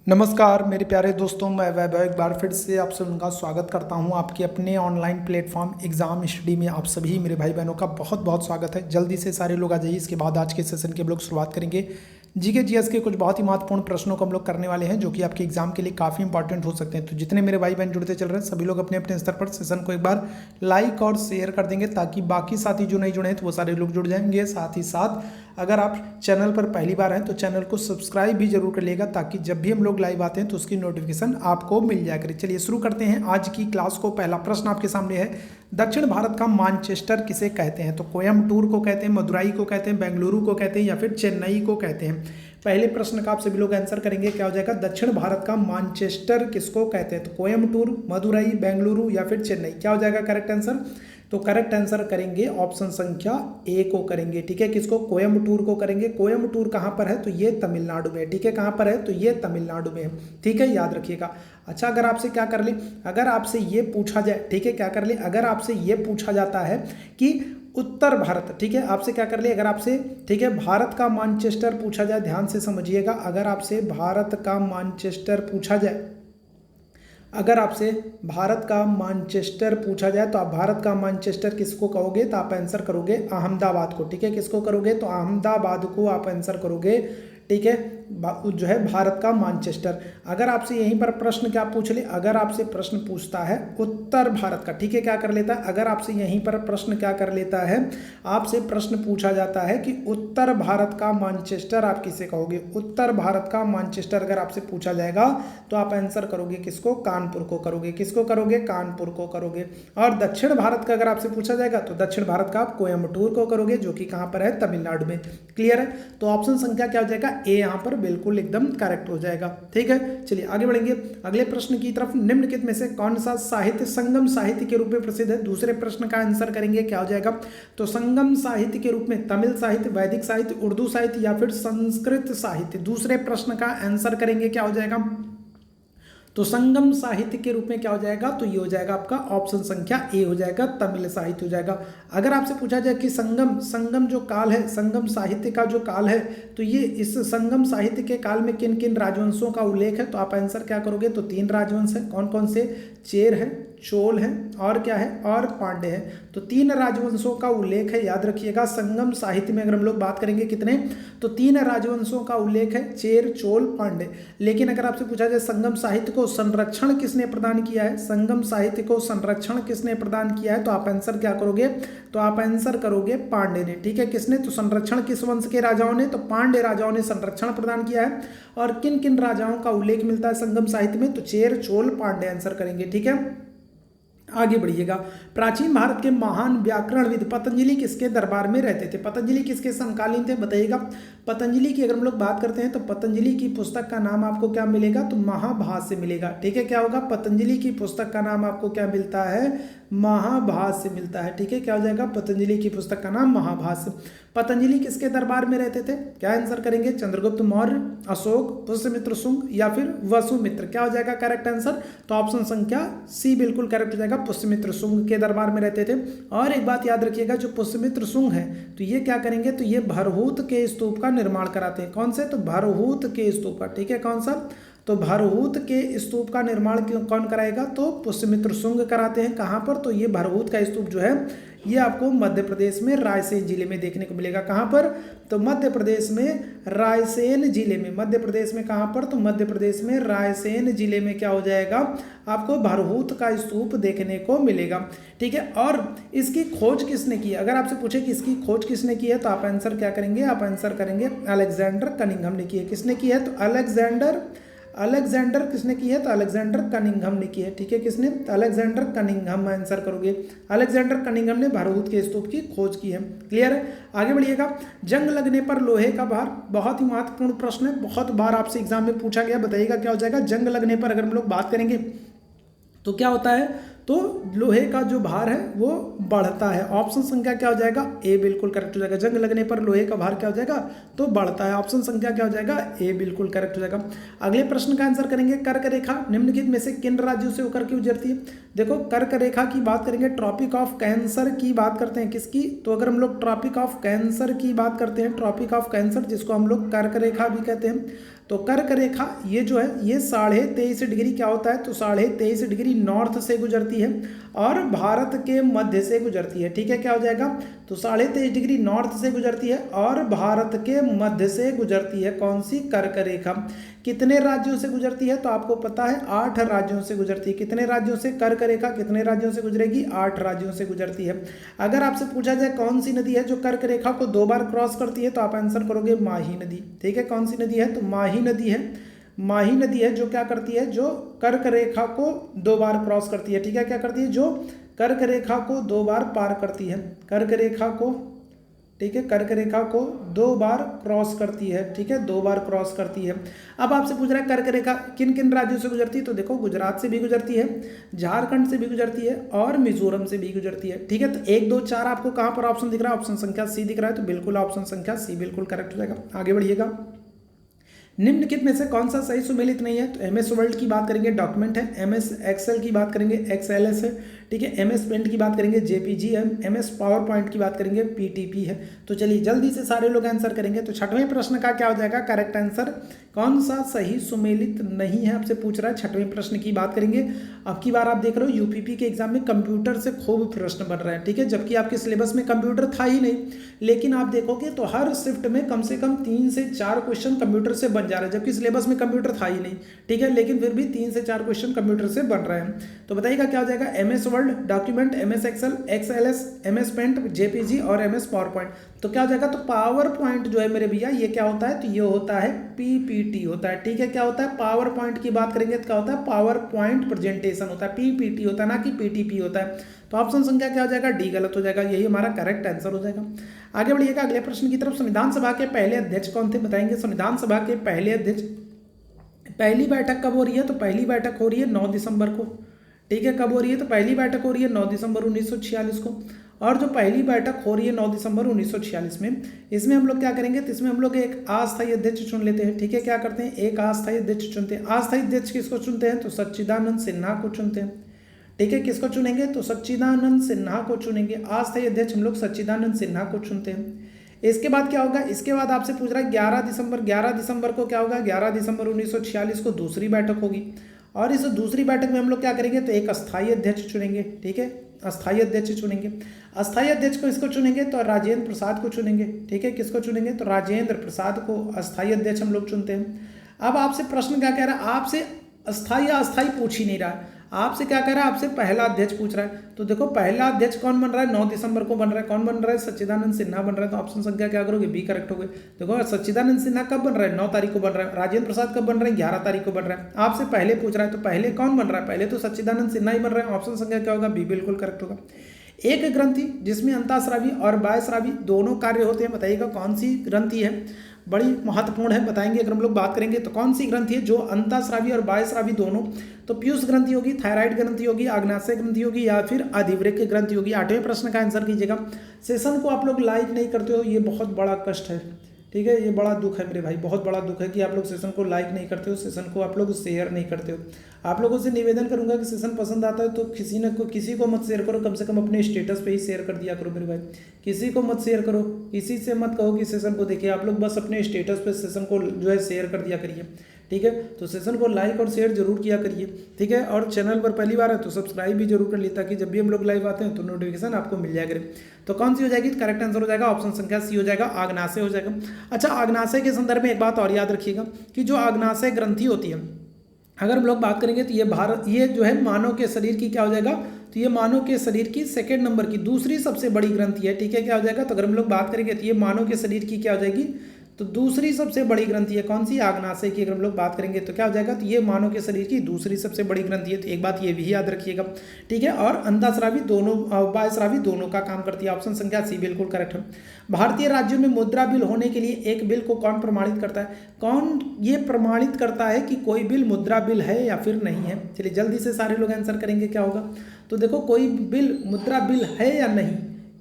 नमस्कार मेरे प्यारे दोस्तों, मैं वैभव एक बार फिर से आप सभी का स्वागत करता हूं आपके अपने ऑनलाइन प्लेटफॉर्म एग्जाम स्टडी में। आप सभी मेरे भाई बहनों का बहुत बहुत स्वागत है। जल्दी से सारे लोग आ जाइए। इसके बाद आज के सेशन के हम लोग शुरुआत करेंगे। जीके जीएस के कुछ बहुत ही महत्वपूर्ण प्रश्नों को हम लोग करने वाले हैं जो कि आपके एग्जाम के लिए काफ़ी इंपॉर्टेंट हो सकते हैं। तो जितने मेरे भाई बहन जुड़ते चल रहे हैं सभी लोग अपने अपने स्तर पर सेशन को एक बार लाइक और शेयर कर देंगे ताकि बाकी साथी जो नहीं जुड़े हैं तो वो सारे लोग जुड़ जाएंगे। साथ ही साथ अगर आप चैनल पर पहली बार हैं तो चैनल को सब्सक्राइब भी जरूर कर लेगा ताकि जब भी हम लोग लाइव आते हैं तो उसकी नोटिफिकेशन आपको मिल जाया करे। चलिए शुरू करते हैं आज की क्लास को। पहला प्रश्न आपके सामने है, दक्षिण भारत का मानचेस्टर किसे कहते हैं? तो कोयम्बटूर को कहते हैं, मदुराई को कहते हैं, बेंगलुरु को कहते हैं या फिर चेन्नई को कहते हैं। पहले प्रश्न का आप सभी लोग आंसर करेंगे, क्या हो जाएगा? दक्षिण भारत का मानचेस्टर किसको कहते हैं? तो कोयम्बटूर, मदुराई, बेंगलुरु या फिर चेन्नई, क्या हो जाएगा करेक्ट आंसर? तो करेक्ट आंसर करेंगे ऑप्शन संख्या ए को करेंगे। ठीक है, किसको? कोयम्बटूर को करेंगे। कोयम्बटूर कहाँ पर है? तो ये तमिलनाडु में है। ठीक है, कहाँ पर है? तो ये तमिलनाडु में है। ठीक है, याद रखिएगा। अच्छा, अगर आपसे क्या कर ले, अगर आपसे ये पूछा जाए, ठीक है, क्या कर ले, अगर आपसे ये पूछा जाता है कि उत्तर भारत, ठीक है, आपसे क्या कर ले, अगर आपसे, ठीक है, भारत का मानचेस्टर पूछा जाए, ध्यान से समझिएगा, अगर आपसे भारत का मानचेस्टर पूछा जाए, अगर आपसे भारत का मानचेस्टर पूछा जाए तो आप भारत का मानचेस्टर किसको कहोगे? तो आप आंसर करोगे अहमदाबाद को। ठीक है, किसको करोगे? तो अहमदाबाद को आप आंसर करोगे। ठीक है, जो है भारत का मानचेस्टर। अगर आपसे यहीं पर प्रश्न क्या पूछ ले, अगर आपसे प्रश्न पूछता है उत्तर भारत का, ठीक है, क्या कर लेता है, अगर आपसे यहीं पर प्रश्न क्या कर लेता है, आपसे प्रश्न पूछा जाता है कि उत्तर भारत का मानचेस्टर आप किसे कहोगे? उत्तर भारत का मानचेस्टर अगर आपसे पूछा जाएगा तो आप आंसर करोगे किसको? कानपुर को करोगे। किसको करोगे? कानपुर को करोगे। और दक्षिण भारत का अगर आपसे पूछा जाएगा तो दक्षिण भारत का आप कोयम्बटूर को करोगे, जो कि कहाँ पर है? तमिलनाडु में। क्लियर है? तो ऑप्शन संख्या क्या हो जाएगा? ए यहाँ पर बिल्कुल एकदम करेक्ट हो जाएगा। ठीक है, चलिए आगे बढ़ेंगे अगले प्रश्न की तरफ। निम्नलिखित में से कौन सा साहित्य संगम साहित्य के रूप में प्रसिद्ध है? दूसरे प्रश्न का आंसर करेंगे, क्या हो जाएगा? तो संगम साहित्य के रूप में तमिल साहित्य, वैदिक साहित्य, उर्दू साहित्य या फिर संस्कृत साहित्य। दूसरे प्रश्न का आंसर करेंगे, क्या हो जाएगा? तो संगम साहित्य के रूप में क्या हो जाएगा? तो ये हो जाएगा आपका ऑप्शन संख्या ए हो जाएगा, तमिल साहित्य हो जाएगा। अगर आपसे पूछा जाए कि संगम जो काल है, संगम साहित्य का जो काल है, तो ये इस संगम साहित्य के काल में किन किन राजवंशों का उल्लेख है? तो आप आंसर क्या करोगे? तो 3 राजवंश है। कौन कौन से? चेर है, चोल है और क्या है? और पांडे है। तो 3 राजवंशों का उल्लेख है, याद रखिएगा। संगम साहित्य में अगर हम लोग बात करेंगे कितने, तो 3 राजवंशों का उल्लेख है, चेर, चोल, पांडे। लेकिन अगर आपसे पूछा जाए संगम साहित्य को संरक्षण किसने प्रदान किया है, संगम साहित्य को संरक्षण किसने प्रदान किया है, तो आप आंसर क्या करोगे? तो आप आंसर करोगे पांडे ने। ठीक है, किसने? तो संरक्षण किस वंश के राजाओं ने? तो पांडे राजाओं ने संरक्षण प्रदान किया है। और किन किन राजाओं का उल्लेख मिलता है संगम साहित्य में? तो चेर, चोल, पांडे आंसर करेंगे। ठीक है, आगे बढ़िएगा। प्राचीन भारत के महान व्याकरणविद पतंजलि किसके दरबार में रहते थे? पतंजलि किसके समकालीन थे? बताइएगा। पतंजलि की अगर हम लोग बात करते हैं तो पतंजलि की पुस्तक का नाम आपको क्या मिलेगा? तो महाभाष्य मिलेगा। ठीक है, क्या होगा? पतंजलि की पुस्तक का नाम आपको क्या मिलता है? महाभाष्य मिलता है। ठीक है, क्या हो जाएगा? पतंजलि की पुस्तक का नाम महाभाष्य। पतंजलि किसके दरबार में रहते थे? क्या आंसर करेंगे? चंद्रगुप्त मौर्य, अशोक, पुष्यमित्र शुंग या फिर वसुमित्र। क्या हो जाएगा करेक्ट आंसर? तो ऑप्शन संख्या सी बिल्कुल करेक्ट हो जाएगा। पुष्यमित्र शुंग के दरबार में रहते थे। और एक बात याद रखिएगा, जो पुष्यमित्र शुंग है तो ये क्या करेंगे? तो ये भरहूत के स्तूप का निर्माण कराते हैं। कौन से? तो भरहूत के स्तूप का। ठीक है, कौन सा? तो भरहूत के स्तूप का निर्माण कौन कराएगा? तो पुष्यमित्र शुंग कराते हैं। कहाँ पर? तो ये भरहूत का स्तूप जो है ये आपको मध्य प्रदेश में रायसेन जिले में देखने को मिलेगा। कहाँ पर? तो मध्य प्रदेश में रायसेन जिले में। मध्य प्रदेश में कहाँ पर? तो मध्य प्रदेश में रायसेन जिले में क्या हो जाएगा? आपको भरहूत का स्तूप देखने को मिलेगा। ठीक है, और इसकी खोज किसने की? अगर आपसे पूछे कि इसकी खोज किसने की है तो आप आंसर क्या करेंगे? आप आंसर करेंगे अलेक्जेंडर कनिंघम ने की है। किसने की है? तो अलेक्जेंडर किसने की है? तो अलेक्जेंडर कनिंघम ने की है। ठीक है, किसने? तो अलेक्जेंडर कनिंघम आंसर करोगे। अलेक्जेंडर कनिंघम ने भरहूत के स्तूप की खोज की है। क्लियर है? आगे बढ़िएगा। जंग लगने पर लोहे का भार, बहुत ही महत्वपूर्ण प्रश्न है, बहुत बार आपसे एग्जाम में पूछा गया। बताइएगा क्या हो जाएगा? जंग लगने पर अगर हम लोग बात करेंगे तो क्या होता है? तो लोहे का जो भार है वो बढ़ता है। ऑप्शन संख्या क्या हो जाएगा? ए बिल्कुल करेक्ट हो जाएगा। जंग लगने पर लोहे का भार क्या हो जाएगा? तो बढ़ता है। ऑप्शन संख्या क्या हो जाएगा? ए बिल्कुल करेक्ट हो जाएगा। अगले प्रश्न का आंसर करेंगे, कर्क रेखा निम्नलिखित में से किन राज्यों से होकर के गुजरती है? देखो, कर्क रेखा की बात करेंगे, ट्रॉपिक ऑफ कैंसर की बात करते हैं। किसकी? तो अगर हम लोग ट्रॉपिक ऑफ कैंसर की बात करते हैं, ट्रॉपिक ऑफ कैंसर जिसको हम लोग कर्क रेखा भी कहते हैं, तो कर्क रेखा ये जो है ये 23.5 डिग्री क्या होता है, तो 23.5 डिग्री नॉर्थ से गुजरती है और भारत के मध्य से गुजरती है। ठीक है, क्या हो जाएगा, तो 23.5 डिग्री नॉर्थ से गुजरती है और भारत के मध्य से गुजरती है। कौन सी, कर्क रेखा। कितने राज्यों से गुजरती है, तो आपको पता है 8 राज्यों से गुजरती है। कितने राज्यों से, कर्क रेखा कितने राज्यों से गुजरेगी, 8 राज्यों से गुजरती है। अगर आपसे पूछा जाए कौन सी नदी है जो कर्क रेखा को 2 बार क्रॉस करती है, तो आप आंसर करोगे माही नदी। ठीक है, कौन सी नदी है, तो माही नदी है। माही नदी है जो क्या करती है, जो कर्क रेखा को 2 बार क्रॉस करती है। ठीक है, क्या करती है, जो कर्क रेखा को 2 बार पार करती है, कर्क रेखा को, ठीक है, कर्क रेखा को 2 बार क्रॉस करती है। ठीक है, 2 बार क्रॉस करती है। अब आपसे पूछ रहा है कर्क रेखा किन किन राज्यों से गुजरती है, तो देखो गुजरात से भी गुजरती है, झारखंड से भी गुजरती है और मिजोरम से भी गुजरती है। ठीक है, तो 1 2 4 आपको कहाँ पर ऑप्शन दिख रहा है, ऑप्शन संख्या सी दिख रहा है, तो बिल्कुल ऑप्शन संख्या सी बिल्कुल करेक्ट हो जाएगा। आगे बढ़िएगा। निम्नलिखित में से कौन सा सही सुमेलित नहीं है, तो एमएस वर्ड की बात करेंगे, डॉक्यूमेंट है। एमएस एक्सेल की बात करेंगे, एक्सएलएस है। ठीक है, एमएस पेंट की बात करेंगे, जेपीजी है। एमएस पावर पॉइंट की बात करेंगे, पीटीपी है। तो चलिए जल्दी से सारे लोग आंसर करेंगे। तो 6वें प्रश्न का क्या हो जाएगा, करेक्ट आंसर कौन सा सही सुमेलित नहीं है, आपसे पूछ रहा है। 6वें प्रश्न की बात करेंगे। अब की बार आप देख रहे हो यूपीपी के एग्जाम में कंप्यूटर से खूब प्रश्न बन रहे हैं। ठीक है, जबकि आपके सिलेबस में कंप्यूटर था ही नहीं, लेकिन आप देखोगे तो हर शिफ्ट में कम से कम 3 से 4 क्वेश्चन कंप्यूटर से बन जा रहे हैं, जबकि सिलेबस में कंप्यूटर था ही नहीं। ठीक है, लेकिन फिर भी 3 से 4 क्वेश्चन कंप्यूटर से बन रहे हैं। तो बताइएगा क्या हो जाएगा, MS Word, document, MS Excel, XLS, MS Paint, JPG और एमएस पावर पॉइंट। तो क्या हो जाएगा, तो पावर पॉइंट जो है मेरे भैया ये क्या होता है, तो ये होता है पीपीटी होता है। ठीक है, क्या होता है, पावर पॉइंट की बात करेंगे तो क्या होता है, पावर पॉइंट प्रेजेंटेशन होता है, पीपीटी होता है, ना कि पीटीपी होता है। तो ऑप्शन संख्या क्या हो जाएगा, डी गलत हो जाएगा, यही हमारा करेक्ट आंसर हो जाएगा। आगे बढ़िएगा अगले प्रश्न की तरफ। संविधान सभा के पहले अध्यक्ष कौन थे, बताएंगे। संविधान सभा के पहले अध्यक्ष, पहली बैठक कब हो रही है, तो पहली बैठक हो रही है 9 दिसंबर को। ठीक है, कब हो रही है, तो पहली बैठक हो रही है 9 दिसंबर 1946 को। और जो पहली बैठक हो रही है 9 दिसंबर 1946 में, इसमें हम लोग क्या करेंगे, तो इसमें हम लोग एक अस्थायी अध्यक्ष चुन लेते हैं। ठीक है, क्या करते हैं, एक अस्थायी अध्यक्ष चुनते हैं। अस्थायी अध्यक्ष किसको चुनते हैं, तो सच्चिदानंद सिन्हा को चुनते हैं। ठीक है, किसको चुनेंगे, तो सच्चिदानंद सिन्हा को चुनेंगे। अस्थायी अध्यक्ष हम लोग सच्चिदानंद सिन्हा को चुनते हैं। इसके बाद क्या होगा, इसके बाद आपसे पूछ रहा है 11 दिसंबर को क्या होगा, 11 दिसंबर 1946 को दूसरी बैठक होगी। और इस दूसरी बैठक में हम लोग क्या करेंगे, तो एक अस्थायी अध्यक्ष चुनेंगे। ठीक है, अस्थायी अध्यक्ष चुनेंगे। अस्थायी अध्यक्ष को इसको चुनेंगे तो राजेंद्र प्रसाद को चुनेंगे। ठीक है, किसको चुनेंगे, तो राजेंद्र प्रसाद को अस्थायी अध्यक्ष हम लोग चुनते हैं। अब आपसे प्रश्न क्या कह रहा है, आपसे अस्थायी अस्थायी पूछ ही नहीं रहा है, आपसे क्या कह रहा है, आपसे पहला अध्यक्ष पूछ रहा है। तो देखो पहला अध्यक्ष कौन बन रहा है, 9 दिसंबर को बन रहा है। कौन बन रहा है, सच्चिदानंद सिन्हा बन रहा है। तो ऑप्शन संख्या क्या करोगे, बी करेक्ट हो गए। देखो सच्चिदानंद सिन्हा कब बन रहा है, 9 तारीख को बन रहा है। राजेंद्र प्रसाद कब बन रहे हैं, 11 तारीख को बन रहा है। आपसे पहले पूछ रहा है, तो पहले कौन बन रहा है, पहले तो सच्चिदानंद सिन्हा ही बन रहा है। ऑप्शन संख्या क्या होगा, बी बिल्कुल करेक्ट होगा। एक ग्रंथि जिसमें अंतःस्रावी और बाह्यस्रावी दोनों कार्य होते हैं, बताइएगा कौन सी ग्रंथि है, बड़ी महत्वपूर्ण है, बताएंगे। अगर हम लोग बात करेंगे तो कौन सी ग्रंथि है जो अंतःस्रावी और बाह्यस्रावी दोनों, तो पीयूष ग्रंथि होगी, थायराइड ग्रंथि होगी, आग्नाशय ग्रंथि होगी या फिर अधिवृक्क ग्रंथि होगी। 8वें प्रश्न का आंसर कीजिएगा। सेशन को आप लोग लाइक नहीं करते हो, ये बहुत बड़ा कष्ट है। ठीक है, ये बड़ा दुख है मेरे भाई, बहुत बड़ा दुख है कि आप लोग सेशन को लाइक नहीं करते हो, सेशन को आप लोग शेयर नहीं करते हो। आप लोगों से निवेदन करूंगा कि सेशन पसंद आता है तो किसी को मत शेयर करो, कम से कम अपने स्टेटस पे ही शेयर कर दिया करो मेरे भाई। किसी को मत शेयर करो, किसी से मत कहो कि सेशन को देखिए, आप लोग बस अपने स्टेटस पे सेशन को जो है शेयर कर दिया करिए। ठीक है, तो सेशन को लाइक और शेयर जरूर किया करिए। ठीक है, और चैनल पर पहली बार है तो सब्सक्राइब भी जरूर कर लिए, ताकि जब भी हम लोग लाइव आते हैं तो नोटिफिकेशन आपको मिल जाया करे। तो कौन सी हो जाएगी, करेक्ट आंसर हो जाएगा ऑप्शन संख्या सी हो जाएगा, आग्नाशय हो जाएगा। अच्छा, आग्नाशय के संदर्भ में एक बात और याद रखिएगा कि जो आग्नाशय ग्रंथि होती है, अगर हम लोग बात करेंगे तो ये जो है मानव के शरीर की क्या हो जाएगा, तो ये मानव के शरीर की 2nd नंबर की दूसरी सबसे बड़ी ग्रंथि है। ठीक है, क्या हो जाएगा, तो अगर हम लोग बात करेंगे तो ये मानव के शरीर की क्या हो जाएगी, तो दूसरी सबसे बड़ी ग्रंथि है। कौन सी, आग्नाशय की। अगर हम लोग बात करेंगे तो क्या हो जाएगा, तो ये मानव के शरीर की दूसरी सबसे बड़ी ग्रंथि है। तो एक बात ये भी याद रखिएगा। ठीक है, और अंतःस्रावी दोनों बाह्यस्रावी दोनों का काम करती है। ऑप्शन संख्या सी बिल्कुल करेक्ट है। भारतीय राज्यों में मुद्रा बिल होने के लिए एक बिल को कौन प्रमाणित करता है, कौन ये प्रमाणित करता है कि कोई बिल मुद्रा बिल है या फिर नहीं है। चलिए जल्दी से सारे लोग आंसर करेंगे, क्या होगा। तो देखो कोई बिल मुद्रा बिल है या नहीं,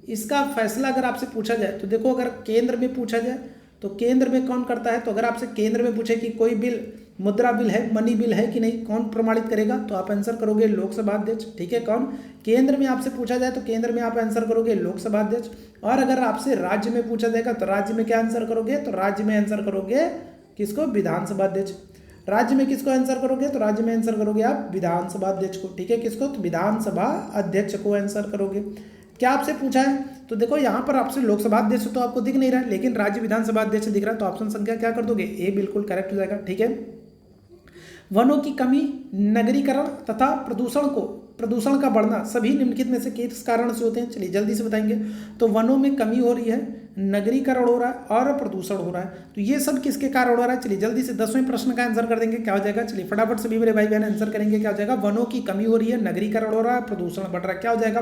इसका फैसला अगर आपसे पूछा जाए तो देखो, अगर केंद्र में पूछा जाए तो केंद्र में कौन करता है, तो अगर आपसे केंद्र में पूछे कि कोई बिल मुद्रा बिल है, मनी बिल है कि नहीं, कौन प्रमाणित करेगा, तो आप आंसर करोगे लोकसभा अध्यक्ष। ठीक है, कौन, केंद्र में आपसे पूछा जाए तो केंद्र में आप आंसर करोगे लोकसभा अध्यक्ष। और अगर आपसे राज्य में पूछा जाएगा तो राज्य में क्या आंसर करोगे, तो राज्य में आंसर करोगे किसको? विधानसभा अध्यक्ष। राज्य में किसको आंसर करोगे? तो राज्य में आंसर करोगे आप विधानसभा अध्यक्ष को, ठीक है, किसको? तो विधानसभा अध्यक्ष को आंसर करोगे। क्या आपसे पूछा है? तो देखो यहाँ पर आपसे लोकसभा अध्यक्ष तो आपको दिख नहीं रहा है, लेकिन राज्य विधानसभा अध्यक्ष दिख रहा है, तो ऑप्शन संख्या क्या कर दोगे? ए बिल्कुल करेक्ट हो जाएगा, ठीक है। वनों की कमी, नगरीकरण तथा प्रदूषण का बढ़ना सभी निम्नलिखित में से किस कारण से होते हैं? चलिए जल्दी से बताएंगे। तो वनों में कमी हो रही है, नगरीकरण हो रहा है और प्रदूषण हो रहा है, तो ये सब किसके कारण हो रहा है? चलिए जल्दी से 10वें प्रश्न का आंसर कर देंगे, क्या हो जाएगा? चलिए फटाफट सभी मेरे भाई बहन आंसर करेंगे, क्या हो जाएगा? वनों की कमी हो रही है, नगरीकरण हो रहा है, प्रदूषण बढ़ रहा है, क्या हो जाएगा?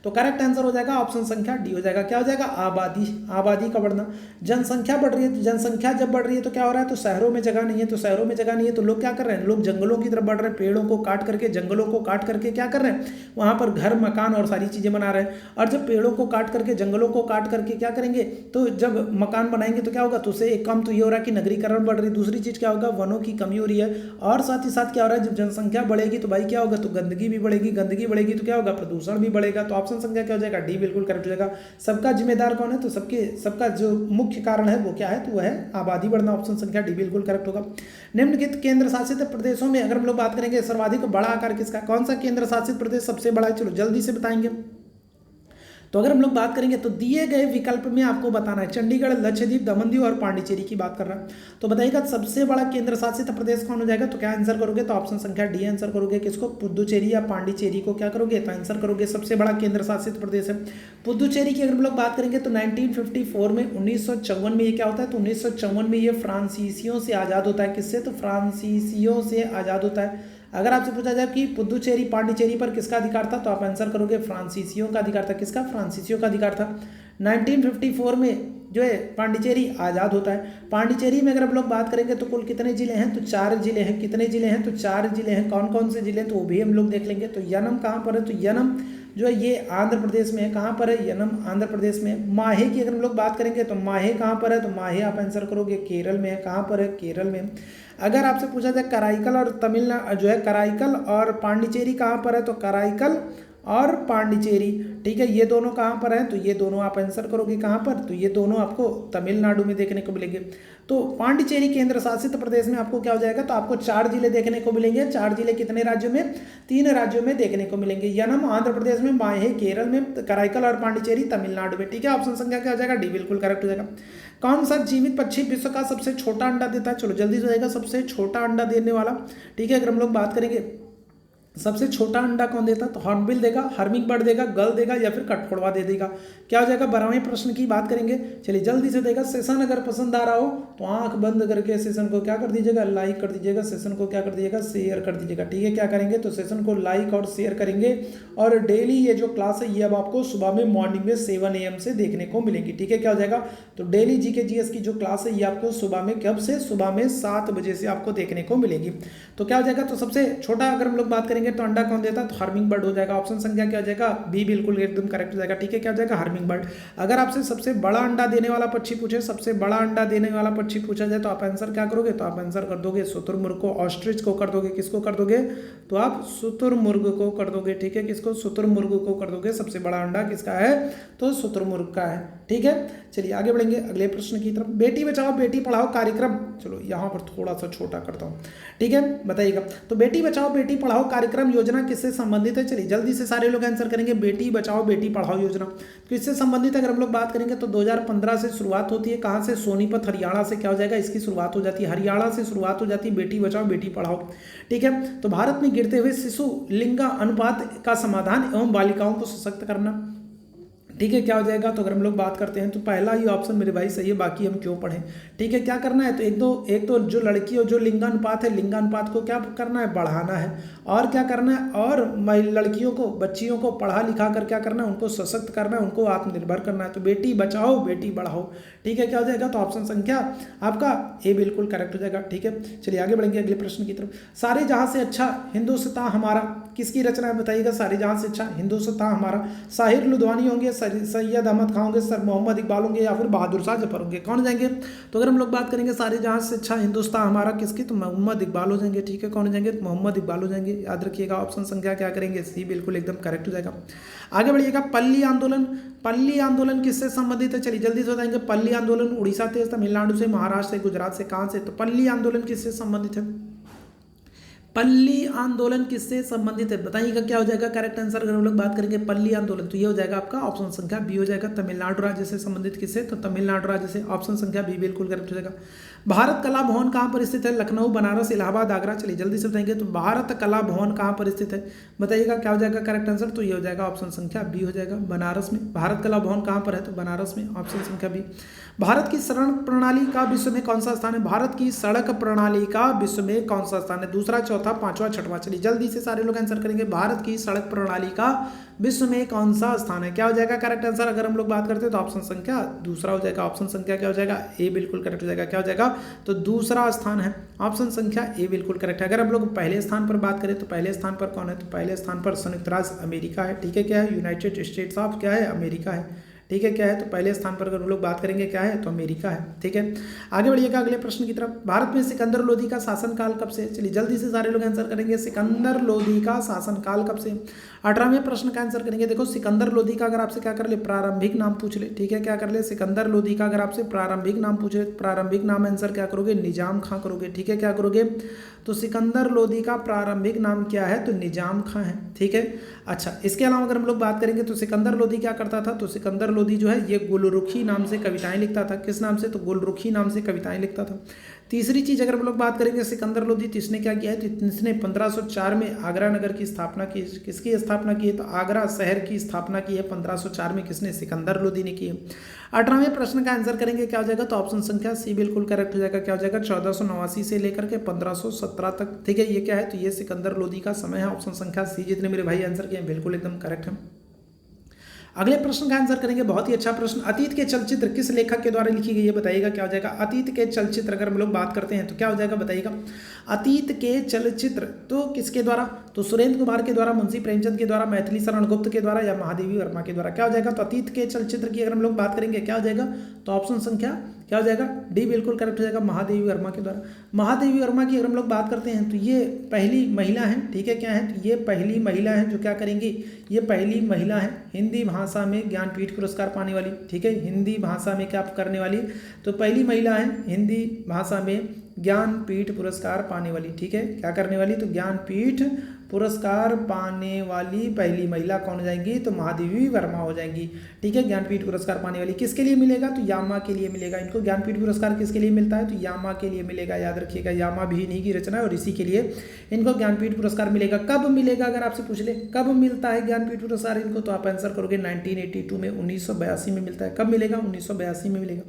तो करेक्ट आंसर हो जाएगा ऑप्शन संख्या डी हो जाएगा। क्या हो जाएगा? आबादी का बढ़ना। जनसंख्या बढ़ रही है, तो जनसंख्या जब बढ़ रही है तो क्या हो रहा है? तो शहरों में जगह नहीं है, तो शहरों में जगह नहीं है तो लोग क्या कर रहे हैं? लोग जंगलों की तरफ बढ़ रहे हैं, पेड़ों को काट करके, जंगलों को काट करके क्या कर रहे हैं? वहां पर घर, मकान और सारी चीजें बना रहे हैं। और जब पेड़ों को काट करके, जंगलों को काट करके क्या करेंगे? तो जब मकान बनाएंगे तो क्या होगा? तो उससे एक काम तो ये हो रहा है कि नगरीकरण बढ़ रही है, दूसरी चीज क्या होगा? वनों की कमी हो रही है, और साथ ही साथ क्या हो रहा है? जब जनसंख्या बढ़ेगी तो भाई क्या होगा? तो गंदगी भी बढ़ेगी, गंदगी बढ़ेगी तो क्या होगा? प्रदूषण भी बढ़ेगा। तो ऑप्शन संख्या क्या हो जाएगा? डी बिल्कुल करेक्ट हो जाएगा। सबका जिम्मेदार कौन है? तो सबका जो मुख्य कारण है वो क्या है? तो वह है आबादी बढ़ना। ऑप्शन संख्या डी बिल्कुल करेक्ट होगा। निम्नलिखित केंद्र शासित प्रदेशों में अगर हम लोग बात करेंगे सर्वाधिक बड़ा आकार किसका? कौन सा केंद्र शासित प्रदेश सबसे बड़ा है? चलो जल्दी से बताएंगे। तो अगर हम लोग बात करेंगे तो दिए गए विकल्प में आपको बताना है, चंडीगढ़, लक्षद्वीप, दमन और पांडिचेरी की बात कर रहा है, तो बताइएगा सबसे बड़ा केंद्र शासित प्रदेश कौन हो जाएगा? तो क्या आंसर करोगे? तो ऑप्शन संख्या डी आंसर करोगे। किसको? पुदुचेरी या पांडिचेरी को क्या करोगे? तो आंसर करोगे। सबसे बड़ा केंद्र शासित प्रदेश है पुदुचेरी की। अगर हम लोग बात करेंगे तो 1954 में 1954 में ये क्या होता है? तो 1954 में ये फ्रांसीसियों से आज़ाद होता है। किससे? तो फ्रांसीसियों से आज़ाद होता है। अगर आपसे पूछा जाए कि पुदुचेरी पांडिचेरी पर किसका अधिकार था, तो आप आंसर करोगे फ्रांसीसियों का अधिकार था। किसका? फ्रांसीसियों का अधिकार था। 1954 में जो है पांडिचेरी आज़ाद होता है। पांडिचेरी में अगर हम लोग बात करेंगे तो कुल कितने जिले हैं? तो 4 जिले हैं। कितने जिले हैं? तो 4 जिले हैं। कौन कौन से जिले? तो वो भी हम लोग देख लेंगे। तो यनम कहाँ पर है? तो यनम जो है ये आंध्र प्रदेश में है। कहाँ पर है? यनम आंध्र प्रदेश में। माहे की अगर हम लोग बात करेंगे तो माहे कहाँ पर है? तो माहे आप आंसर करोगे केरल में है। कहाँ पर है? केरल में। अगर आपसे पूछा जाए कराईकल और तमिलनाडु जो है, कराईकल और पांडिचेरी कहाँ पर है? तो कराईकल और पांडिचेरी, ठीक है, ये दोनों कहाँ पर हैं? तो ये दोनों आप आंसर करोगे कहाँ पर? तो ये दोनों आपको तमिलनाडु में देखने को मिलेंगे। तो पांडिचेरी केंद्र शासित प्रदेश में आपको क्या हो जाएगा? तो आपको 4 जिले देखने को मिलेंगे। 4 जिले कितने राज्यों में? 3 राज्यों में देखने को मिलेंगे। यनम आंध्र प्रदेश में, माहे केरल में, कराईकल और पांडिचेरी तमिलनाडु में, ठीक है। ऑप्शन संख्या क्या हो जाएगा? डी बिल्कुल करेक्ट हो जाएगा। कौन सा जीवित पक्षी विश्व का सबसे छोटा अंडा देता है? चलो जल्दी से जाएगा। सबसे छोटा अंडा देने वाला, ठीक है, अगर हम लोग बात करेंगे सबसे छोटा अंडा कौन देता? तो हॉर्नबिल देगा, हर्मिंग बर्ड देगा, गल देगा या फिर कठफोड़वा दे देगा। क्या हो जाएगा? 12वें प्रश्न की बात करेंगे। चलिए जल्दी से देगा। सेशन अगर पसंद आ रहा हो तो आंख बंद करके सेशन को क्या कर दीजिएगा? लाइक कर दीजिएगा। सेशन को क्या कर दीजिएगा? शेयर कर दीजिएगा, ठीक है। क्या करेंगे? तो सेशन को लाइक और शेयर करेंगे। और डेली ये जो क्लास है ये अब आपको सुबह में मॉर्निंग में 7 AM से देखने को मिलेगी, ठीक है। क्या हो जाएगा? तो डेली जीके जीएस की जो क्लास है ये आपको सुबह में कब से? सुबह में 7 बजे से आपको देखने को मिलेगी। तो क्या हो जाएगा? तो सबसे छोटा अगर हम लोग बात करेंगे तो अंडा कौन देता? तो हर्मिंग बर्ड हो जाएगा। ऑप्शन संख्या क्या हो जाएगा? बी बिल्कुल एकदम करेक्ट हो जाएगा, ठीक है। क्या हो जाएगा? हर्मिंग बर्ड। अगर आपसे सबसे बड़ा अंडा देने वाला पक्षी पूछे, सबसे बड़ा अंडा देने वाला पक्षी पूछा जाए तो आप आंसर क्या करोगे? तो आप आंसर कर दोगे शुतुरमुर्ग को, ऑस्ट्रिच को कर दोगे। किसको कर दोगे? तो आप शुतुरमुर्ग को कर दोगे, ठीक है। किसको? शुतुरमुर्ग को कर दोगे। सबसे बड़ा अंडा किसका है? तो शुतुरमुर्ग का है, ठीक है। चलिए आगे बढ़ेंगे अगले प्रश्न की तरफ। बेटी बचाओ बेटी पढ़ाओ कार्यक्रम, चलो यहाँ पर थोड़ा सा छोटा करता हूँ, ठीक है, बताइएगा। तो बेटी बचाओ बेटी पढ़ाओ कार्यक्रम योजना किससे संबंधित है? चलिए जल्दी से सारे लोग आंसर करेंगे। बेटी बचाओ बेटी पढ़ाओ योजना किससे संबंधित है? अगर हम लोग बात करेंगे तो 2015 से शुरुआत होती है। कहाँ से? सोनीपत हरियाणा से क्या हो जाएगा? इसकी शुरुआत हो जाती है। हरियाणा से शुरुआत हो जाती है बेटी बचाओ बेटी पढ़ाओ, ठीक है। तो भारत में गिरते हुए शिशु लिंग अनुपात का समाधान एवं बालिकाओं को सशक्त करना, ठीक है। क्या हो जाएगा? तो अगर हम लोग बात करते हैं तो पहला ही ऑप्शन मेरे भाई सही है, बाकी हम क्यों पढ़ें, ठीक है। क्या करना है? तो एक तो जो लड़की और जो लिंगानुपात है, लिंगानुपात को क्या करना है? बढ़ाना है। और क्या करना है? और लड़कियों को, बच्चियों को पढ़ा लिखा कर क्या करना है? उनको सशक्त करना है, उनको आत्मनिर्भर करना है। तो बेटी बचाओ बेटी पढ़ाओ, ठीक है। क्या हो जाएगा? तो ऑप्शन संख्या आपका ए बिल्कुल करेक्ट हो जाएगा, ठीक है। चलिए आगे बढ़ेंगे अगले प्रश्न की तरफ। सारे जहां से अच्छा हिंदुस्तान हमारा किसकी रचना है? बताइएगा। सारे जहां से अच्छा हिंदुस्तान हमारा, साहिर लुधियानी होंगे, सैयद अहमद खां होंगे, सर मोहम्मद इकबाल होंगे, या फिर बहादुर शाह जफर होंगे। कौन जाएंगे? तो अगर हम लोग बात करेंगे सारे जहां से अच्छा हिंदुस्तान हमारा किसकी, तो मोहम्मद इकबाल हो जाएंगे। ठीक है, कौन हो जाएंगे? मोहम्मद इकबाल हो जाएंगे। याद रखिएगा ऑप्शन संख्या क्या करेंगे? सी बिल्कुल एकदम करेक्ट हो जाएगा। आगे बढ़िएगा, पल्ली आंदोलन। पल्ली आंदोलन किससे संबंधित है? चलिए जल्दी से बताएंगे। पल्ली आंदोलन उड़ीसा से, तमिलनाडु से, महाराष्ट्र से, गुजरात से, कहां से? तो पल्ली आंदोलन किससे संबंधित है? पल्ली आंदोलन किससे संबंधित है? बताइएगा क्या हो जाएगा करेक्ट आंसर। अगर हम लोग बात करेंगे पल्ली आंदोलन तो ये हो जाएगा आपका ऑप्शन संख्या बी हो जाएगा। तमिलनाडु राज्य से संबंधित किससे? तो तमिलनाडु राज्य से। ऑप्शन संख्या बी बिल्कुल करेक्ट हो जाएगा। भारत कला भवन कहाँ पर स्थित है? लखनऊ, बनारस, इलाहाबाद, आगरा। चलिए जल्दी से बताएंगे। तो भारत कला भवन कहाँ पर स्थित है? बताइएगा क्या हो जाएगा करेक्ट आंसर। तो ये हो जाएगा ऑप्शन संख्या बी हो जाएगा, बनारस में। भारत कला भवन कहाँ पर है? तो बनारस में। ऑप्शन संख्या बी। भारत की सड़क प्रणाली का विश्व में कौन सा स्थान है? भारत की सड़क प्रणाली का विश्व में कौन सा स्थान है? दूसरा, चौथा, पांचवा, छठवां। चलिए जल्दी से सारे लोग आंसर करेंगे। भारत की सड़क प्रणाली का विश्व में कौन सा स्थान है? क्या हो जाएगा करेक्ट आंसर? अगर हम लोग बात करते हैं तो ऑप्शन संख्या दूसरा हो जाएगा। ऑप्शन संख्या क्या हो जाएगा? ए बिल्कुल करेक्ट हो जाएगा। क्या हो जाएगा? तो दूसरा स्थान है। ऑप्शन संख्या ए बिल्कुल करेक्ट है। अगर हम लोग पहले स्थान पर बात करें तो पहले स्थान पर कौन है? तो पहले स्थान पर संयुक्त राज्य अमेरिका है। ठीक है, क्या है? यूनाइटेड स्टेट्स ऑफ क्या है? अमेरिका है। ठीक है, क्या है? तो पहले स्थान पर अगर हम लोग बात करेंगे क्या है? तो अमेरिका है। ठीक है, आगे बढ़िएगा अगले प्रश्न की तरफ। भारत में सिकंदर लोदी का शासनकाल कब से? चलिए जल्दी से सारे लोग आंसर करेंगे। सिकंदर लोदी का शासनकाल कब से? 18वें प्रश्न का आंसर करेंगे। देखो सिकंदर लोदी का अगर आपसे क्या कर ले? प्रारंभिक नाम पूछ ले। ठीक है, क्या कर ले? सिकंदर लोदी का अगर आपसे प्रारंभिक नाम पूछे, प्रारंभिक नाम आंसर क्या करोगे? निजाम खां करोगे। ठीक है, क्या करोगे? तो सिकंदर लोदी का प्रारंभिक नाम क्या है? तो निजाम खां है। ठीक है, अच्छा इसके अलावा अगर हम लोग बात करेंगे तो सिकंदर लोदी क्या करता था? तो सिकंदर लोदी जो है ये गुलरुखी नाम से कविताएं लिखता था। किस नाम से? तो गुलरुखी नाम से कविताएं लिखता था। तीसरी चीज अगर हम लोग बात करेंगे सिकंदर लोदी तो इसने क्या किया है? तो इसने 1504 में आगरा नगर की स्थापना की। किसकी स्थापना की है? तो आगरा शहर की स्थापना की है 1504 में। किसने? सिकंदर लोदी ने की है। 18वें प्रश्न का आंसर करेंगे क्या हो जाएगा? तो ऑप्शन संख्या सी बिल्कुल करेक्ट हो जाएगा। क्या हो जाएगा? 1489 से लेकर के 1517 तक। ठीक है, ये क्या है? तो ये सिकंदर लोदी का समय है। ऑप्शन संख्या सी। जितने मेरे भाई आंसर किए बिल्कुल एकदम करेक्ट है। अगले प्रश्न का आंसर करेंगे, बहुत ही अच्छा प्रश्न। अतीत के चलचित्र किस लेखक के द्वारा लिखी गई है? बताइएगा क्या हो जाएगा? अतीत के चलचित्र अगर हम लोग बात करते हैं तो क्या हो जाएगा? बताइएगा। अतीत के चलचित्र तो किसके द्वारा? तो सुरेंद्र कुमार के द्वारा, मुंशी प्रेमचंद के द्वारा, मैथिली शरण गुप्त के द्वारा, या महादेवी वर्मा के द्वारा? क्या हो जाएगा? तो अतीत के चलचित्र की अगर हम लोग बात करेंगे क्या हो जाएगा? तो ऑप्शन संख्या क्या हो जाएगा? डी बिल्कुल करेक्ट हो जाएगा, महादेवी वर्मा के द्वारा। महादेवी वर्मा की अगर हम लोग बात करते हैं तो ये पहली महिला है। ठीक है, क्या है? तो ये पहली महिला है जो क्या करेंगी? ये पहली महिला है हिंदी भाषा में ज्ञानपीठ पुरस्कार पाने वाली। ठीक है, हिंदी भाषा में क्या करने वाली? तो पहली महिला है हिंदी भाषा में ज्ञानपीठ पुरस्कार पाने वाली। ठीक है, क्या करने वाली? तो ज्ञानपीठ पुरस्कार पाने वाली पहली महिला कौन हो जाएंगी? तो महादेवी वर्मा हो जाएंगी। ठीक है, ज्ञानपीठ पुरस्कार पाने वाली। किसके लिए मिलेगा? तो यामा के लिए मिलेगा। इनको ज्ञानपीठ पुरस्कार किसके लिए मिलता है? तो यामा के लिए मिलेगा। याद रखिएगा, यामा भी इन्हीं की रचना है और इसी के लिए इनको ज्ञानपीठ पुरस्कार मिलेगा। कब मिलेगा अगर आपसे पूछ ले कब मिलता है ज्ञानपीठ पुरस्कार इनको, तो आप आंसर करोगे 1982 में, 1982 में मिलता है। कब मिलेगा? 1982 में मिलेगा।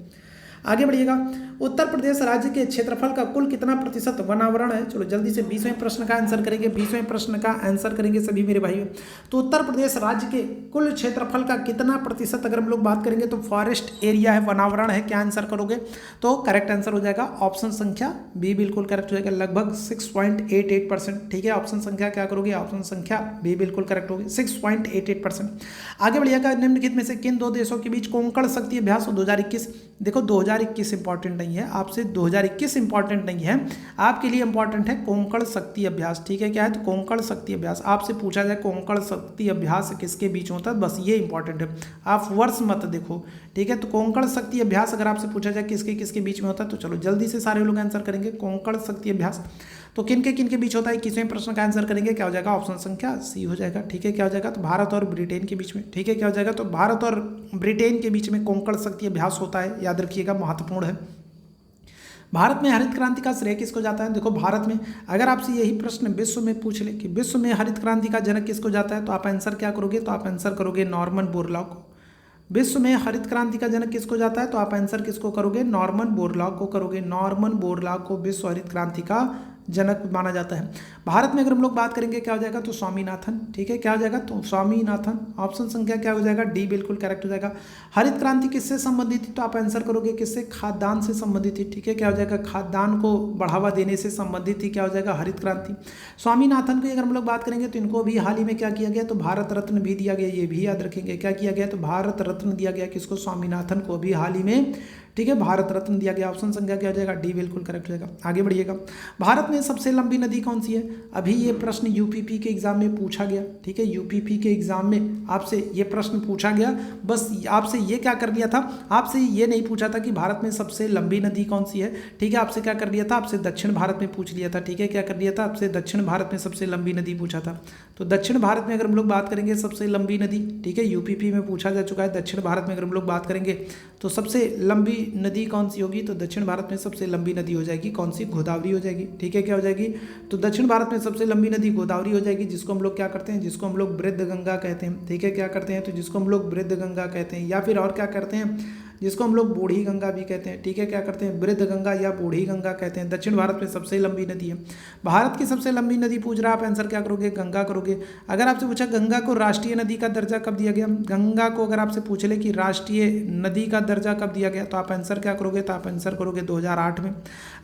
आगे बढ़िएगा। उत्तर प्रदेश राज्य के क्षेत्रफल का कुल कितना प्रतिशत वनावरण है? चलो जल्दी से 20वें प्रश्न का आंसर करेंगे। 20वें प्रश्न का आंसर करेंगे सभी मेरे भाइयों। तो उत्तर प्रदेश राज्य के कुल क्षेत्रफल का कितना प्रतिशत अगर हम लोग बात करेंगे तो फॉरेस्ट एरिया है, वनावरण है। क्या आंसर करोगे? तो करेक्ट आंसर हो जाएगा ऑप्शन संख्या बी बिल्कुल करेक्ट हो जाएगा, लगभग 6.88%। ठीक है, ऑप्शन संख्या क्या करोगे? ऑप्शन संख्या बी बिल्कुल करेक्ट होगी, 6.88%। आगे बढ़िएगा। निम्नलिखित में से किन दो देशों के बीच कोंकण शक्ति अभ्यास 2021? देखो 2021 इंपॉर्टेंट नहीं है आपसे, 2021 इंपॉर्टेंट नहीं है आपके लिए, इंपॉर्टेंट है कोंकण शक्ति अभ्यास। ठीक है, क्या है? तो कोंकण शक्ति अभ्यास आपसे पूछा जाए कोंकण शक्ति अभ्यास किसके बीच होता है, बस ये इंपॉर्टेंट है। आप वर्ष मत देखो। ठीक है, तो कोंकण शक्ति अभ्यास अगर आपसे पूछा जाए किसके किसके बीच में होता है, तो चलो जल्दी से सारे लोग आंसर करेंगे। कोंकण शक्ति अभ्यास तो किन के बीच होता है? 21वें प्रश्न का आंसर करेंगे। क्या हो जाएगा? ऑप्शन संख्या सी हो जाएगा। ठीक है, क्या हो जाएगा? तो भारत और ब्रिटेन के बीच में। ठीक है, क्या हो जाएगा? तो भारत और ब्रिटेन के बीच में कोंकण शक्ति अभ्यास होता है। याद रखिएगा, महत्वपूर्ण है। भारत में हरित क्रांति का श्रेय किसको जाता है? देखो भारत में अगर आपसे यही प्रश्न विश्व में पूछ ले कि विश्व में हरित क्रांति का जनक किसको जाता है, तो आप आंसर क्या करोगे? तो आप आंसर करोगे नॉर्मन बोरलॉग को। विश्व में हरित क्रांति का जनक किसको जाता है, तो आप आंसर किसको करोगे? नॉर्मन बोरलॉग को करोगे। नॉर्मन बोरलॉग को विश्व हरित क्रांति का जनक माना जाता है। भारत में अगर हम लोग बात करेंगे क्या हो जाएगा, तो स्वामीनाथन। ठीक है, क्या हो जाएगा, तो स्वामीनाथन। ऑप्शन संख्या क्या हो जाएगा, डी बिल्कुल करेक्ट हो जाएगा। हरित क्रांति किससे संबंधित थी, तो आप आंसर करोगे किससे, खाद्यान्न से संबंधित थी। ठीक है, क्या हो जाएगा, खाद्यान्न को बढ़ावा देने से संबंधित थी, क्या हो जाएगा, हरित क्रांति। स्वामीनाथन की अगर हम लोग बात करेंगे तो इनको भी हाल ही में क्या किया गया, तो भारत रत्न भी दिया गया, ये भी याद रखेंगे। क्या किया गया, तो भारत रत्न दिया गया किसको, स्वामीनाथन को भी हाल ही में। ठीक है, भारत रत्न दिया गया। ऑप्शन संख्या क्या हो जाएगा, डी बिल्कुल करेक्ट हो जाएगा। आगे बढ़िएगा। भारत में सबसे लंबी नदी कौन सी है, अभी ये प्रश्न यूपीपी के एग्जाम में पूछा गया। ठीक है, यूपीपी के एग्जाम में आपसे ये प्रश्न पूछा गया। बस आपसे ये क्या कर दिया था, आपसे ये नहीं पूछा था कि भारत में सबसे लंबी नदी कौन सी है। ठीक है, आपसे क्या कर दिया था, आपसे दक्षिण भारत में पूछ लिया था। ठीक है, क्या कर दिया था, आपसे दक्षिण भारत में सबसे लंबी नदी पूछा था। तो दक्षिण भारत में अगर हम लोग बात करेंगे सबसे लंबी नदी, ठीक है, यूपीपी में पूछा जा चुका है। दक्षिण भारत में अगर हम लोग बात करेंगे तो सबसे लंबी नदी कौन सी होगी, तो दक्षिण भारत में सबसे लंबी नदी हो जाएगी कौन सी, गोदावरी हो जाएगी। ठीक है, क्या हो जाएगी, तो दक्षिण भारत में सबसे लंबी नदी गोदावरी हो जाएगी, जिसको हम लोग क्या करते हैं, जिसको हम लोग वृद्ध गंगा कहते हैं। ठीक है, क्या करते हैं, तो जिसको हम लोग वृद्ध गंगा कहते हैं, या फिर और क्या करते हैं, जिसको हम लोग बूढ़ी गंगा भी कहते हैं। ठीक है, क्या करते हैं, वृद्ध गंगा या बूढ़ी गंगा कहते हैं। दक्षिण भारत में सबसे लंबी नदी है। भारत की सबसे लंबी नदी पूछ रहा है, आप आंसर क्या करोगे, गंगा करोगे। अगर आपसे पूछा गंगा को राष्ट्रीय नदी का दर्जा कब दिया गया, गंगा को अगर आपसे पूछ ले कि राष्ट्रीय नदी का दर्जा कब दिया गया, तो आप आंसर क्या करोगे, तो आप आंसर करोगे 2008 में।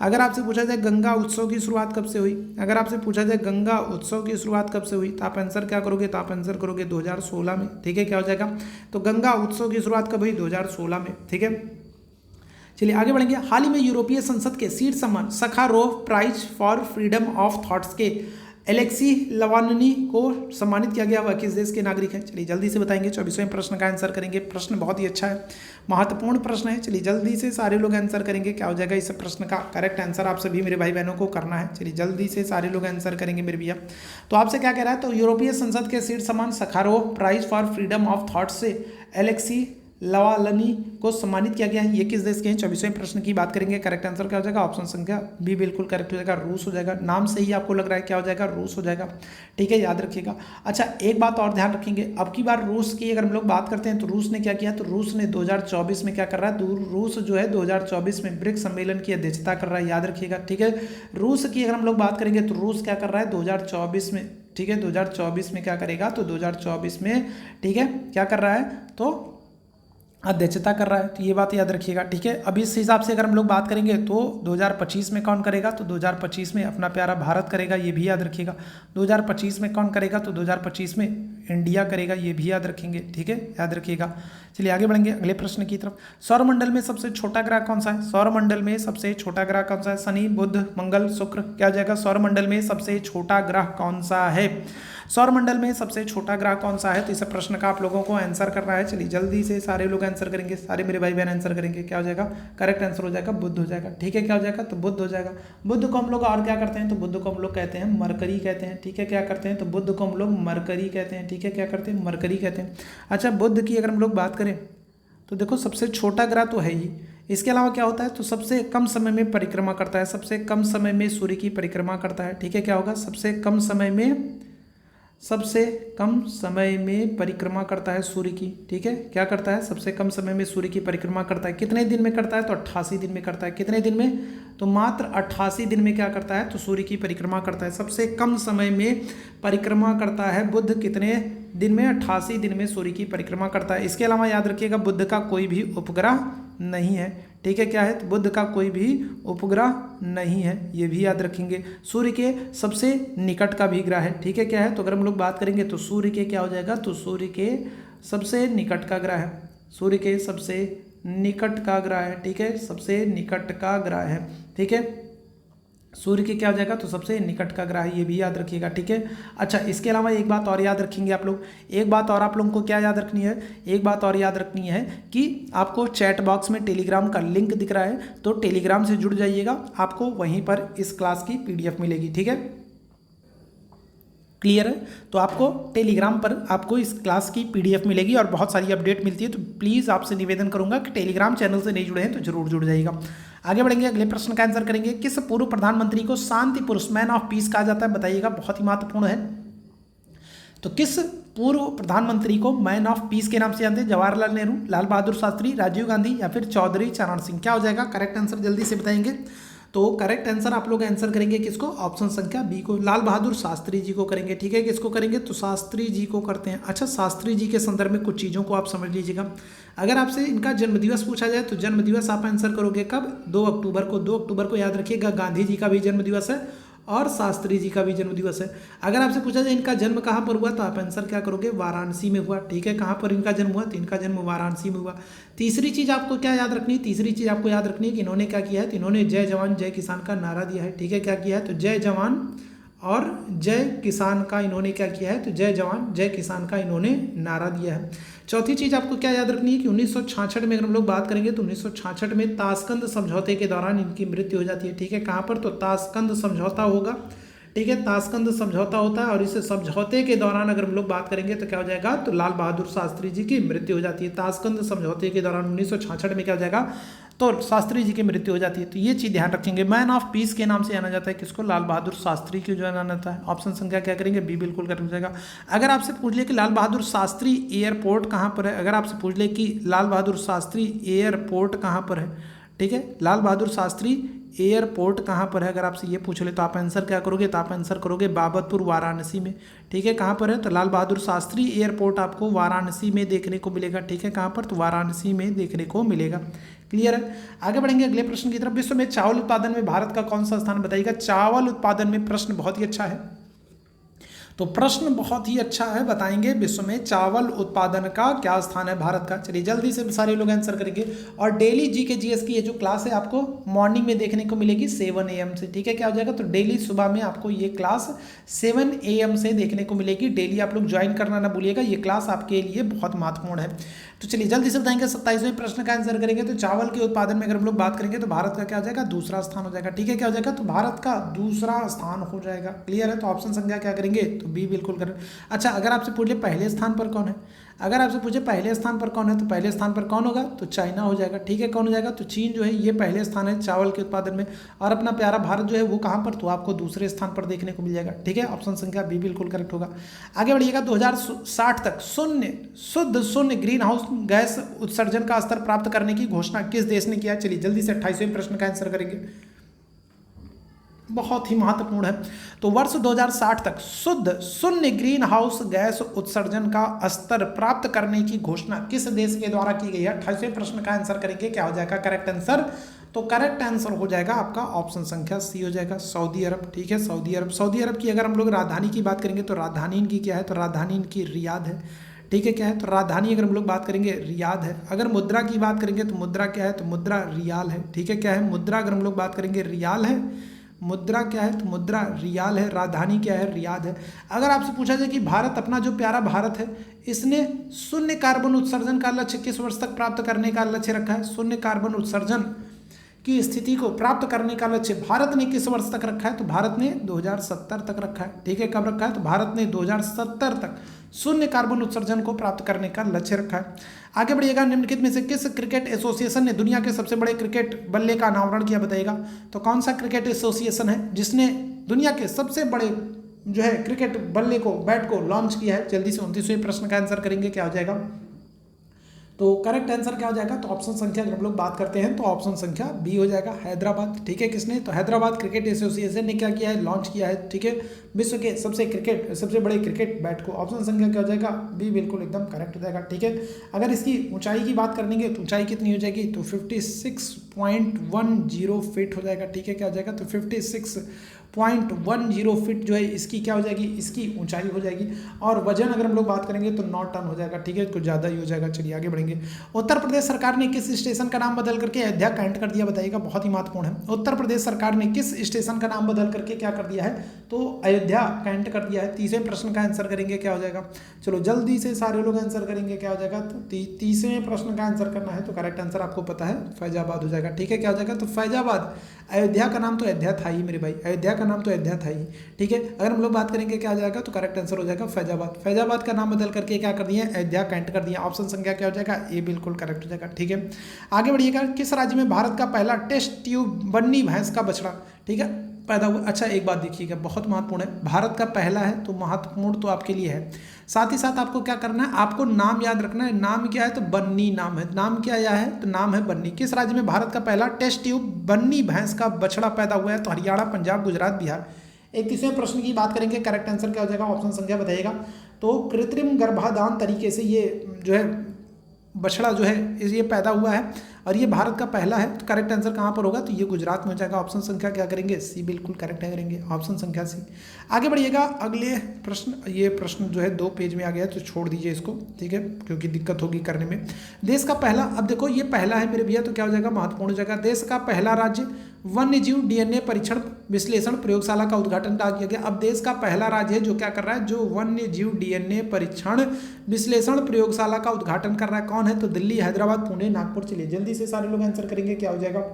अगर आपसे पूछा जाए गंगा उत्सव की शुरुआत कब से हुई, अगर आपसे पूछा जाए गंगा उत्सव की शुरुआत कब से हुई, तो आप आंसर क्या करोगे, तो आप आंसर करोगे 2016 में। ठीक है, क्या हो जाएगा, तो गंगा उत्सव की शुरुआत कब हुई, 2016 में। ठीक है, चलिए आगे बढ़ेंगे। हाल ही में यूरोपीय संसद के शीर्ष सम्मान Sakharov prize for freedom of thoughts के एलेक्सी लवानिनी को सम्मानित किया गया। वह किस देश के नागरिक हैं, चलिए जल्दी से बताएंगे। 24वें प्रश्न का आंसर करेंगे। प्रश्न बहुत ही अच्छा है, महत्वपूर्ण प्रश्न है। चलिए जल्दी से सारे लोग आंसर करेंगे। क्या हो जाएगा इस प्रश्न का करेक्ट आंसर, आप सभी मेरे भाई बहनों को करना है। चलिए जल्दी से सारे लोग आंसर करेंगे मेरे भैया। तो आपसे क्या कह रहा है, तो यूरोपीय संसद के शीर्ष सम्मान Sakharov prize for freedom of thoughts से एलेक्सी लवालनी को सम्मानित किया गया है। ये किस देश के हैं, 24वें प्रश्न की बात करेंगे। करेक्ट आंसर क्या हो जाएगा, ऑप्शन संख्या बी बिल्कुल करेक्ट हो जाएगा, रूस हो जाएगा। नाम से ही आपको लग रहा है क्या हो जाएगा, रूस हो जाएगा। ठीक है, याद रखिएगा। अच्छा एक बात और ध्यान रखेंगे, अब की बार रूस की अगर हम लोग बात करते हैं तो रूस ने क्या किया, तो रूस ने 2024 में क्या कर रहा है, रूस जो है 2024 में ब्रिक्स सम्मेलन की अध्यक्षता कर रहा है, याद रखिएगा। ठीक है, रूस की अगर हम लोग बात करेंगे तो रूस क्या कर रहा है 2024 में। ठीक है, 2024 में क्या करेगा, तो 2024 में ठीक है क्या कर रहा है, तो अध्यक्षता कर रहा है। तो ये बात याद रखिएगा। ठीक है, अब इस हिसाब से अगर हम लोग बात करेंगे तो 2025 में कौन करेगा, तो 2025 में अपना प्यारा भारत करेगा, ये भी याद रखिएगा। 2025 में कौन करेगा, तो 2025 में इंडिया करेगा, ये भी याद रखेंगे। ठीक है, याद रखिएगा। चलिए आगे बढ़ेंगे अगले प्रश्न की तरफ। सौरमंडल में सबसे छोटा ग्रह कौन सा है, सौरमंडल में सबसे छोटा ग्रह कौन सा है, शनि बुध मंगल शुक्र, क्या हो जाएगा, सौरमंडल में सबसे छोटा ग्रह कौन सा है, सौरमंडल में सबसे छोटा ग्रह कौन सा है। तो इस प्रश्न का आप लोगों को आंसर करना है। चलिए जल्दी से सारे लोग आंसर करेंगे, सारे मेरे भाई बहन आंसर करेंगे। क्या हो जाएगा, करेक्ट आंसर हो जाएगा बुध हो जाएगा। ठीक है, क्या हो जाएगा, तो बुध हो जाएगा। बुध को हम लोग और क्या करते हैं, तो बुध को हम लोग कहते हैं मरकरी कहते हैं। ठीक है, क्या करते हैं, तो बुध को हम लोग मरकरी कहते हैं। ठीक है, क्या करते हैं, मरकरी कहते हैं। अच्छा बुध की अगर हम लोग बात करें तो देखो सबसे छोटा ग्रह तो है ही, इसके अलावा क्या होता है, तो सबसे कम समय में परिक्रमा करता है, सबसे कम समय में सूर्य की परिक्रमा करता है। ठीक है, क्या होगा, सबसे कम समय में परिक्रमा करता है सूर्य की। ठीक है, क्या करता है, सबसे कम समय में सूर्य की परिक्रमा करता है। कितने दिन में करता है, तो 88 दिन में करता है। कितने दिन में, तो मात्र 88 दिन में क्या करता है, तो सूर्य की परिक्रमा करता है। सबसे कम समय में परिक्रमा करता है बुध, कितने दिन में, 88 दिन में सूर्य की परिक्रमा करता है। इसके अलावा याद रखिएगा बुध का कोई भी उपग्रह नहीं है। ठीक है, क्या है, तो बुध का कोई भी उपग्रह नहीं है, ये भी याद रखेंगे। सूर्य के सबसे निकट का भी ग्रह है। ठीक है, क्या है, तो अगर हम लोग बात करेंगे तो सूर्य के क्या हो जाएगा, तो सूर्य के सबसे निकट का ग्रह है, सूर्य के सबसे निकट का ग्रह है। ठीक है, सबसे निकट का ग्रह है। ठीक है, सूर्य के क्या हो जाएगा, तो सबसे निकट का ग्रह है, ये भी याद रखिएगा। ठीक है, अच्छा इसके अलावा एक बात और याद रखेंगे आप लोग, एक बात और आप लोगों को क्या याद रखनी है, एक बात और याद रखनी है कि आपको चैट बॉक्स में टेलीग्राम का लिंक दिख रहा है, तो टेलीग्राम से जुड़ जाइएगा, आपको वहीं पर इस क्लास की PDF मिलेगी। ठीक है, क्लियर है, तो आपको टेलीग्राम पर आपको इस क्लास की PDF मिलेगी और बहुत सारी अपडेट मिलती है। तो प्लीज़ आपसे निवेदन करूंगा कि टेलीग्राम चैनल से नहीं जुड़े हैं तो जरूर जुड़ जाइएगा। आगे बढ़ेंगे, अगले प्रश्न का आंसर करेंगे। किस पूर्व प्रधानमंत्री को शांति पुरुष मैन ऑफ पीस कहा जाता है, बताइएगा, बहुत ही महत्वपूर्ण है। तो किस पूर्व प्रधानमंत्री को मैन ऑफ पीस के नाम से जानते हैं, जवाहरलाल नेहरू, लाल बहादुर शास्त्री, राजीव गांधी या फिर चौधरी चरण सिंह, क्या हो जाएगा करेक्ट आंसर, जल्दी से बताएंगे। तो करेक्ट आंसर आप लोग आंसर करेंगे किसको, ऑप्शन संख्या बी को, लाल बहादुर शास्त्री जी को करेंगे। ठीक है, किसको करेंगे, तो शास्त्री जी को करते हैं। अच्छा, शास्त्री जी के संदर्भ में कुछ चीज़ों को आप समझ लीजिएगा। अगर आपसे इनका जन्मदिवस पूछा जाए तो जन्मदिवस आप आंसर करोगे कब, 2 अक्टूबर को। 2 अक्टूबर को याद रखिएगा, गांधी जी का भी जन्मदिवस है और शास्त्री जी का भी जन्मदिवस है। अगर आपसे पूछा जाए इनका जन्म कहाँ पर हुआ तो आप आंसर क्या करोगे, वाराणसी में हुआ। ठीक है, कहाँ पर इनका जन्म हुआ, तो इनका जन्म वाराणसी में हुआ। तीसरी चीज़ आपको क्या याद रखनी है, तीसरी चीज़ आपको याद रखनी है कि इन्होंने क्या किया है, तो इन्होंने जय जवान जय किसान का नारा दिया है। ठीक है, क्या किया है, तो जय जवान और जय किसान का इन्होंने क्या किया है, तो जय जवान जय किसान का इन्होंने नारा दिया है। चौथी चीज़ आपको क्या याद रखनी है कि 1966 में अगर हम लोग बात करेंगे तो 1966 में ताशकंद समझौते के दौरान इनकी मृत्यु हो जाती है। ठीक है, कहाँ पर, तो ताशकंद समझौता होगा। ठीक है, ताशकंद समझौता होता है और इस समझौते के दौरान अगर हम लोग बात करेंगे तो क्या हो जाएगा, तो लाल बहादुर शास्त्री जी की मृत्यु हो जाती है। ताशकंद समझौते के दौरान 1966 में क्या हो जाएगा, तो शास्त्री जी की मृत्यु हो जाती है। तो ये चीज़ ध्यान रखेंगे। मैन ऑफ पीस के नाम से जाना जाता है किसको, लाल बहादुर शास्त्री की जो जाना जाता है। ऑप्शन संख्या क्या करेंगे, बी बिल्कुल कर जाएगा। अगर आपसे पूछ ले कि लाल बहादुर शास्त्री एयरपोर्ट कहाँ पर है, अगर आपसे पूछ ले कि लाल बहादुर शास्त्री एयरपोर्ट कहाँ पर है, ठीक है, लाल बहादुर शास्त्री एयरपोर्ट कहाँ पर है, अगर आपसे ये पूछ ले तो आप आंसर क्या करोगे, तो आप आंसर करोगे बाबतपुर वाराणसी में। ठीक है, कहाँ पर है, तो लाल बहादुर शास्त्री एयरपोर्ट आपको वाराणसी में देखने को मिलेगा। ठीक है, कहाँ पर, तो वाराणसी में देखने को मिलेगा। क्लियर है, आगे बढ़ेंगे अगले प्रश्न की तरफ। विश्व में चावल उत्पादन में भारत का कौन सा स्थान बताइएगा। चावल उत्पादन में प्रश्न बहुत ही अच्छा है, तो प्रश्न बहुत ही अच्छा है, बताएंगे विश्व में चावल उत्पादन का क्या स्थान है भारत का। चलिए जल्दी से सारे लोग आंसर करेंगे। और डेली जी के जीएस की ये जो क्लास है आपको मॉर्निंग में देखने को मिलेगी 7 AM से। ठीक है, क्या हो जाएगा, तो डेली सुबह में आपको ये क्लास 7 AM से देखने को मिलेगी। डेली आप लोग ज्वाइन करना ना भूलिएगा, ये क्लास आपके लिए बहुत महत्वपूर्ण है। तो चलिए जल्दी से बताएंगे 27वें प्रश्न का आंसर करेंगे। तो चावल के उत्पादन में अगर हम लोग बात करेंगे तो भारत का क्या हो जाएगा, दूसरा स्थान हो जाएगा। ठीक है, क्या हो जाएगा, तो भारत का दूसरा स्थान हो जाएगा। क्लियर है, तो ऑप्शन संख्या क्या करेंगे, तो बी बिल्कुल करें। अच्छा, अगर आपसे पूछ ले पहले स्थान पर कौन है, अगर आपसे पूछे पहले स्थान पर कौन है, तो पहले स्थान पर कौन होगा, तो चाइना हो जाएगा। ठीक है, कौन हो जाएगा, तो चीन जो है ये पहले स्थान है चावल के उत्पादन में। और अपना प्यारा भारत जो है वो कहाँ पर, तो आपको दूसरे स्थान पर देखने को मिल जाएगा। ठीक है, ऑप्शन संख्या बी बिल्कुल करेक्ट होगा। आगे बढ़िएगा, 2060 तक शुद्ध ग्रीन हाउस गैस उत्सर्जन का स्तर प्राप्त करने की घोषणा किस देश ने किया। चलिए जल्दी से 28वें प्रश्न का आंसर करेंगे, बहुत ही महत्वपूर्ण है। तो वर्ष 2060 तक शून्य ग्रीन हाउस गैस उत्सर्जन का स्तर प्राप्त करने की घोषणा किस देश के द्वारा की गई है। 28वें प्रश्न का आंसर करेंगे, क्या हो जाएगा करेक्ट आंसर, तो करेक्ट आंसर हो जाएगा आपका ऑप्शन संख्या सी हो जाएगा, सऊदी अरब। ठीक है, सऊदी अरब। सऊदी अरब की अगर हम लोग राजधानी की बात करेंगे तो राजधानी इनकी क्या है, तो राजधानी इनकी रियाद है। ठीक है, क्या है, तो राजधानी अगर हम लोग बात करेंगे रियाद है। अगर मुद्रा की बात करेंगे तो मुद्रा क्या है, तो मुद्रा रियाल है। ठीक है, क्या है, मुद्रा अगर हम लोग बात करेंगे रियाल है। मुद्रा क्या है, तो मुद्रा रियाल है। राजधानी क्या है, रियाद है। अगर आपसे पूछा जाए कि भारत, अपना जो प्यारा भारत है, इसने शून्य कार्बन उत्सर्जन का लक्ष्य किस वर्ष तक प्राप्त करने का लक्ष्य रखा है। शून्य कार्बन उत्सर्जन की स्थिति को प्राप्त करने का लक्ष्य भारत ने किस वर्ष तक रखा है, तो भारत ने 2070 तक रखा है। ठीक है, कब रखा है, तो भारत ने 2070 तक शून्य कार्बन उत्सर्जन को प्राप्त करने का लक्ष्य रखा है। आगे बढ़िएगा, निम्नलिखित में से किस क्रिकेट एसोसिएशन ने दुनिया के सबसे बड़े क्रिकेट बल्ले का अनावरण किया, बताइएगा। तो कौन सा क्रिकेट एसोसिएशन है जिसने दुनिया के सबसे बड़े जो है क्रिकेट बल्ले को, बैट को लॉन्च किया है। जल्दी से 29वें प्रश्न का आंसर करेंगे, क्या हो जाएगा, तो करेक्ट आंसर क्या हो जाएगा, तो ऑप्शन संख्या अगर हम लोग बात करते हैं तो ऑप्शन संख्या बी हो जाएगा, हैदराबाद। ठीक है, किसने, तो हैदराबाद क्रिकेट एसोसिएशन ने क्या किया है, लॉन्च किया है। ठीक है, विश्व के सबसे बड़े क्रिकेट बैट को। ऑप्शन संख्या क्या हो जाएगा, बी बिल्कुल एकदम करेक्ट हो जाएगा। ठीक है, अगर इसकी ऊंचाई की बात करेंगे तो ऊंचाई कितनी हो जाएगी, तो 56.10 फीट हो जाएगा। ठीक है, क्या हो जाएगा, तो 56.10 फीट जो है इसकी क्या हो जाएगी, इसकी ऊंचाई हो जाएगी। और वजन अगर हम लोग बात करेंगे तो 9 टन हो जाएगा। ठीक है, कुछ ज़्यादा ही हो जाएगा। चलिए आगे बढ़ेंगे। उत्तर प्रदेश सरकार ने किस स्टेशन का नाम बदल करके अयोध्या कैंट कर दिया, बताइएगा, बहुत ही महत्वपूर्ण है। उत्तर प्रदेश सरकार ने किस स्टेशन का नाम बदल करके क्या कर दिया है, तो अयोध्या कैंट कर दिया है। 30वें प्रश्न का आंसर करेंगे, क्या हो जाएगा, चलो जल्दी से सारे लोग आंसर करेंगे, क्या हो जाएगा, तो 30वें प्रश्न का आंसर करना है। तो करेक्ट आंसर आपको पता है, फैजाबाद हो जाएगा। ठीक है, क्या हो जाएगा, तो फैजाबाद। अयोध्या का नाम तो अयोध्या था ही मेरे भाई, अयोध्या का नाम तो अयोध्या था ही। ठीक है, अगर हम लोग बात करेंगे क्या हो जाएगा, तो करेक्ट आंसर हो जाएगा फैजाबाद। फैजाबाद का नाम बदल करके क्या कर दिया, अयोध्या कैंट कर दिया। ऑप्शन संख्या क्या हो जाएगा, ए बिल्कुल करेक्ट हो जाएगा। ठीक है, आगे बढ़िएगा। किस राज्य में भारत का पहला टेस्ट ट्यूब बन्नी भैंस का बछड़ा, ठीक है, पैदा हुआ। अच्छा एक बात देखिएगा, बहुत महत्वपूर्ण है, भारत का पहला है तो महत्वपूर्ण तो आपके लिए है। साथ ही साथ आपको क्या करना है, आपको नाम याद रखना है। नाम क्या है, तो बन्नी नाम है। नाम क्या यह है, तो नाम है बन्नी। किस राज्य में भारत का पहला टेस्ट ट्यूब बन्नी भैंस का बछड़ा पैदा हुआ है, तो हरियाणा, पंजाब, गुजरात, बिहार। 31वें प्रश्न की बात करेंगे, करेक्ट आंसर क्या हो जाएगा, ऑप्शन संख्या बताइएगा। तो कृत्रिम गर्भाधान तरीके से ये जो है बछड़ा जो है ये पैदा हुआ है और ये भारत का पहला है। तो करेक्ट आंसर कहाँ पर होगा, तो ये गुजरात में हो जाएगा। ऑप्शन संख्या क्या करेंगे, सी, बिल्कुल करेक्ट है करेंगे, ऑप्शन संख्या सी। आगे बढ़िएगा, अगले प्रश्न, ये प्रश्न जो है 2 पेज में आ गया है तो छोड़ दीजिए इसको, ठीक है, क्योंकि दिक्कत होगी करने में। देश का पहला, अब देखो ये पहला है मेरे भैया, तो क्या हो जाएगा, महत्वपूर्ण हो जाएगा। देश का पहला राज्य वन्य जीव डीएनए परीक्षण विश्लेषण प्रयोगशाला का उद्घाटन किया गया। अब देश का पहला राज्य है जो क्या कर रहा है, जो वन्य जीव डीएनए परीक्षण विश्लेषण प्रयोगशाला का उद्घाटन कर रहा है, कौन है, तो दिल्ली, हैदराबाद, पुणे, नागपुर। चलिए जल्दी से सारे लोग आंसर करेंगे, क्या हो जाएगा,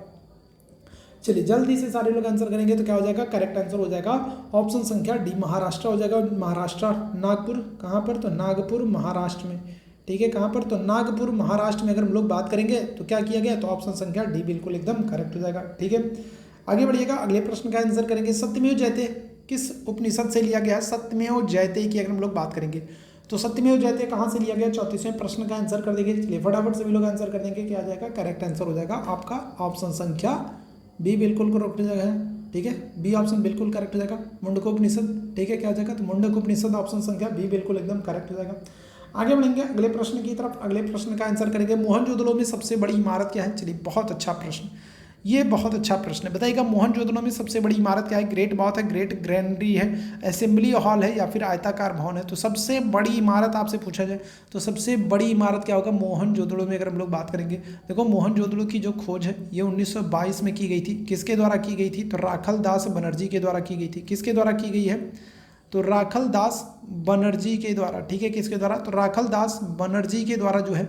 चलिए जल्दी से सारे लोग आंसर करेंगे तो क्या हो जाएगा, करेक्ट आंसर हो जाएगा ऑप्शन संख्या डी, महाराष्ट्र हो जाएगा। महाराष्ट्र, नागपुर कहाँ पर, तो नागपुर महाराष्ट्र में, ठीक है, कहाँ पर, तो नागपुर महाराष्ट्र में अगर हम लोग बात करेंगे तो क्या किया गया, तो ऑप्शन संख्या डी बिल्कुल एकदम करेक्ट हो जाएगा, ठीक है। आगे बढ़िएगा, अगले प्रश्न का आंसर करेंगे। सत्यमेव जयते किस उपनिषद से लिया गया है, सत्यमेव जयते की अगर हम लोग बात करेंगे तो सत्यमेव जयते कहाँ से लिया गया, 34वें प्रश्न का आंसर कर देंगे। चलिए फटाफट सभी लोग आंसर कर देंगे, क्या आ जाएगा, करेक्ट आंसर हो जाएगा आपका ऑप्शन संख्या बी बिल्कुल करेक्ट हो जाएगा, ठीक है, बी ऑप्शन बिल्कुल करेक्ट हो जाएगा। मुंडकोपनिषद, ठीक है, क्या हो जाएगा, तो मुंडकोपनिषद ऑप्शन संख्या बी बिल्कुल एकदम करेक्ट हो जाएगा। आगे बढ़ेंगे अगले प्रश्न की तरफ, अगले प्रश्न का आंसर करेंगे। मोहनजोदड़ो में सबसे बड़ी इमारत क्या है, चलिए बहुत अच्छा प्रश्न, ये बहुत अच्छा प्रश्न है, बताइएगा मोहनजोदड़ो में सबसे बड़ी इमारत क्या है। ग्रेट बाथ है, ग्रेट ग्रैंडरी है, असेंबली हॉल है या फिर आयताकार भवन है। तो सबसे बड़ी इमारत आपसे पूछा जाए तो सबसे बड़ी इमारत क्या होगा मोहनजोदड़ो में अगर हम लोग बात करेंगे। देखो मोहनजोदड़ो की जो खोज है ये 1922 में की गई थी, किसके द्वारा की गई थी, तो राखल दास बनर्जी के द्वारा की गई थी। किसके द्वारा की गई है, तो राखल दास बनर्जी के द्वारा, ठीक है, किसके द्वारा, तो राखल दास बनर्जी के द्वारा जो है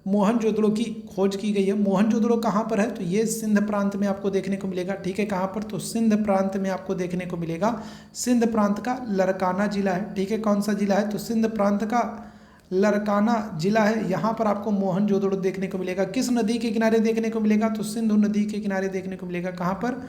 मोहनजोदड़ो की खोज की गई है। मोहनजोदड़ो कहाँ पर है, तो ये सिंध प्रांत में आपको देखने को मिलेगा, ठीक है, कहाँ पर, तो सिंध प्रांत में आपको देखने को मिलेगा। सिंध प्रांत का लरकाना जिला है, ठीक है, कौन सा जिला है, तो सिंध प्रांत का लरकाना जिला है, यहाँ पर आपको मोहनजोदड़ो देखने को मिलेगा। किस नदी के किनारे देखने को मिलेगा, तो सिंधु नदी के किनारे देखने को मिलेगा, कहाँ पर,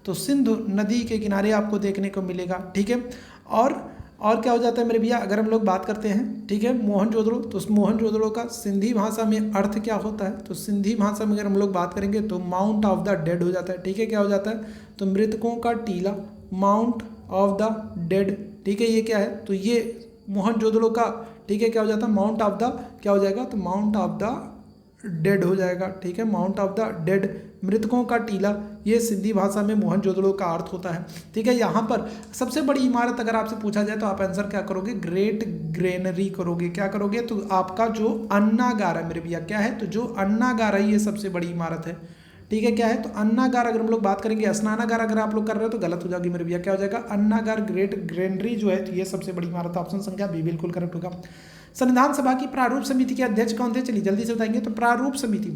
तो सिंधु नदी के किनारे आपको देखने को मिलेगा, ठीक है। और क्या हो जाता है मेरे भैया, अगर हम लोग बात करते हैं, ठीक है, मोहनजोदड़ो, तो उस मोहनजोदड़ो का सिंधी भाषा में अर्थ क्या होता है, तो सिंधी भाषा में अगर हम लोग बात करेंगे तो माउंट ऑफ द डेड हो जाता है, ठीक है, क्या हो जाता है, तो मृतकों का टीला, माउंट ऑफ द डेड, ठीक है, ये क्या है, तो ये मोहनजोदड़ो का, ठीक है, क्या हो जाता है, माउंट ऑफ द, क्या हो जाएगा, तो माउंट ऑफ द डेड हो जाएगा, ठीक है, माउंट ऑफ द डेड, मृतकों का टीला, ये सिंधी भाषा में मोहनजोदड़ो का अर्थ होता है, ठीक है। यहाँ पर सबसे बड़ी इमारत अगर आपसे पूछा जाए तो आप आंसर क्या करोगे, ग्रेट ग्रेनरी करोगे, क्या करोगे, तो आपका जो अन्नागार है मेरे भैया, क्या है, तो जो अन्नागार है ये सबसे बड़ी इमारत है, ठीक है, क्या है, तो अन्नागार अगर हम लोग बात करेंगे, स्नानागार अगर आप लोग कर रहे हो तो गलत हो जाएगी मेरे भैया, क्या हो जाएगा, अन्नागार ग्रेट ग्रेनरी जो है तो ये सबसे बड़ी इमारत, ऑप्शन संख्या बी बिल्कुल करेक्ट होगा। संविधान सभा की प्रारूप समिति के अध्यक्ष कौन थे, चलिए जल्दी से बताएंगे। तो प्रारूप समिति,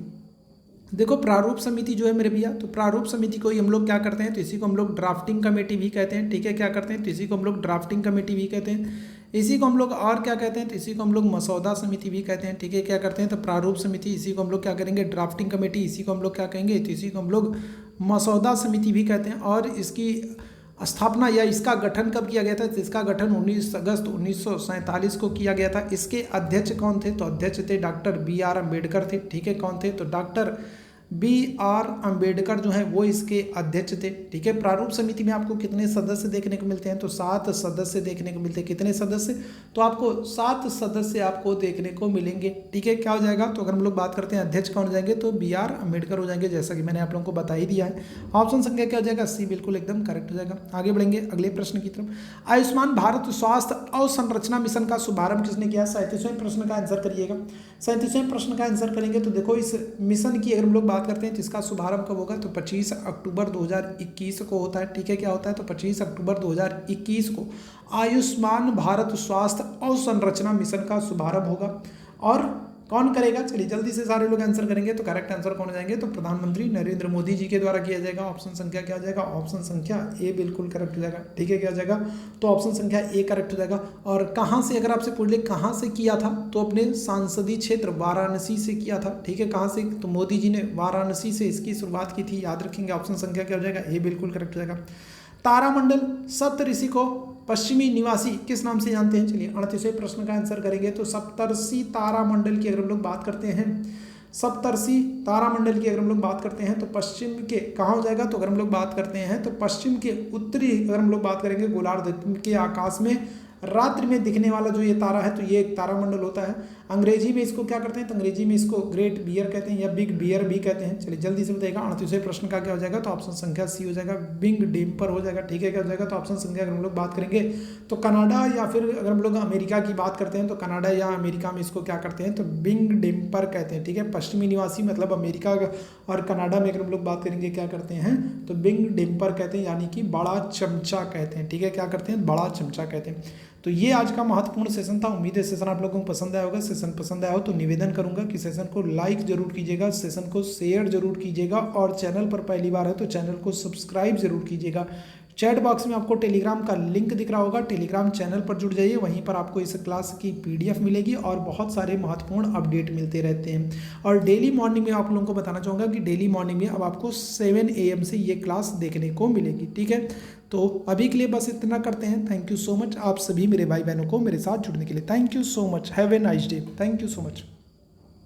देखो प्रारूप समिति जो है मेरे भैया, तो प्रारूप समिति को ही हम लोग क्या करते हैं, तो इसी को हम लोग ड्राफ्टिंग कमेटी भी कहते हैं, ठीक है, क्या करते हैं, तो इसी को हम लोग ड्राफ्टिंग कमेटी भी कहते हैं, इसी को हम लोग और क्या कहते हैं, तो इसी को हम लोग मसौदा समिति भी कहते हैं, ठीक है, क्या करते हैं, तो प्रारूप समिति, इसी को हम लोग क्या करेंगे, ड्राफ्टिंग कमेटी, इसी को हम लोग क्या कहेंगे, तो इसी को हम लोग मसौदा समिति भी कहते हैं। और इसकी स्थापना या इसका गठन कब किया गया था, तो इसका गठन 19 अगस्त 1947 को किया गया था। इसके अध्यक्ष कौन थे, तो अध्यक्ष थे डॉक्टर बी.आर. अम्बेडकर थे, ठीक है, कौन थे, तो डॉक्टर बी.आर. अम्बेडकर जो है वो इसके अध्यक्ष थे, ठीक है। प्रारूप समिति में आपको कितने सदस्य देखने को मिलते हैं, तो 7 सदस्य देखने को मिलते हैं। कितने सदस्य, तो आपको 7 सदस्य आपको देखने को मिलेंगे, ठीक है, क्या हो जाएगा, तो अगर हम लोग बात करते हैं अध्यक्ष कौन हो जाएंगे, तो बी.आर. अम्बेडकर हो जाएंगे, जैसा कि मैंने आप लोगों को बता ही दिया है। ऑप्शन संख्या क्या हो जाएगा, सी बिल्कुल एकदम करेक्ट हो जाएगा। आगे बढ़ेंगे अगले प्रश्न की तरफ। आयुष्मान भारत स्वास्थ्य अवसंरचना मिशन का शुभारंभ किसने किया, 37वें प्रश्न का आंसर करिएगा। 37वें प्रश्न का आंसर करेंगे तो देखो इस मिशन की अगर हम लोग बात करते हैं तो इसका शुभारंभ कब होगा, तो 25 अक्टूबर 2021 को होता है, ठीक है, क्या होता है, तो 25 अक्टूबर 2021 को आयुष्मान भारत स्वास्थ्य अवसंरचना मिशन का शुभारंभ होगा। और कौन करेगा, चलिए जल्दी से सारे लोग आंसर करेंगे, तो करेक्ट आंसर कौन हो जाएंगे, तो प्रधानमंत्री नरेंद्र मोदी जी के द्वारा किया जाएगा। ऑप्शन संख्या क्या हो जाएगा, ऑप्शन संख्या ए बिल्कुल करेक्ट हो जाएगा, ठीक है, क्या हो जाएगा, तो ऑप्शन संख्या ए करेक्ट हो जाएगा। और कहाँ से अगर आपसे पूछ ले कहाँ से किया था, तो अपने सांसदीय क्षेत्र वाराणसी से किया था, ठीक है, कहाँ से, तो मोदी जी ने वाराणसी से इसकी शुरुआत की थी, याद रखेंगे। ऑप्शन संख्या क्या हो जाएगा, ए बिल्कुल करेक्ट हो जाएगा। तारामंडल सप्तऋषि को पश्चिमी निवासी किस नाम से जानते हैं? चलिए 38वें प्रश्न का आंसर करेंगे। तो सप्तर्षि तारामंडल की अगर हम लोग बात करते हैं, सप्तर्षि तारामंडल की अगर हम लोग बात करते हैं तो पश्चिम के कहाँ हो जाएगा? तो अगर हम लोग बात करते हैं तो पश्चिम के उत्तरी अगर हम लोग बात करेंगे गोलार्ध के आकाश में रात्रि में दिखने वाला जो ये तारा है तो ये एक तारामंडल होता है। अंग्रेजी में इसको क्या करते हैं? तो अंग्रेजी में इसको ग्रेट बियर कहते हैं या बिग बियर भी कहते हैं। चलिए जल्दी से बताइएगा 38वें प्रश्न का क्या हो जाएगा? तो ऑप्शन संख्या सी हो जाएगा, बिग डिम्पर हो जाएगा। ठीक है, क्या हो जाएगा? तो ऑप्शन संख्या अगर हम लोग बात करेंगे तो कनाडा या फिर अगर हम लोग अमेरिका की बात करते हैं तो कनाडा या अमेरिका में इसको क्या करते हैं? तो बिग डिम्पर कहते हैं। ठीक है, पश्चिमी निवासी मतलब अमेरिका और कनाडा में अगर हम लोग बात करेंगे क्या करते हैं? तो बिग डिम्पर कहते हैं, यानी कि बड़ा चमचा कहते हैं। ठीक है, क्या करते हैं? बड़ा चमचा कहते हैं। तो ये आज का महत्वपूर्ण सेशन था। उम्मीद है सेशन आप लोगों को पसंद आया होगा। सेशन पसंद आया हो तो निवेदन करूंगा कि सेशन को लाइक जरूर कीजिएगा, सेशन को शेयर जरूर कीजिएगा और चैनल पर पहली बार है तो चैनल को सब्सक्राइब जरूर कीजिएगा। चैट बॉक्स में आपको टेलीग्राम का लिंक दिख रहा होगा, टेलीग्राम चैनल पर जुड़ जाइए, वहीं पर आपको इस क्लास की PDF मिलेगी और बहुत सारे महत्वपूर्ण अपडेट मिलते रहते हैं। और डेली मॉर्निंग में आप लोगों को बताना चाहूँगा कि डेली मॉर्निंग में अब आपको 7 AM से ये क्लास देखने को मिलेगी। ठीक है, तो अभी के लिए बस इतना करते हैं। थैंक यू सो मच आप सभी मेरे भाई बहनों को मेरे साथ जुड़ने के लिए। Thank you so much, have a nice day. Thank you so much.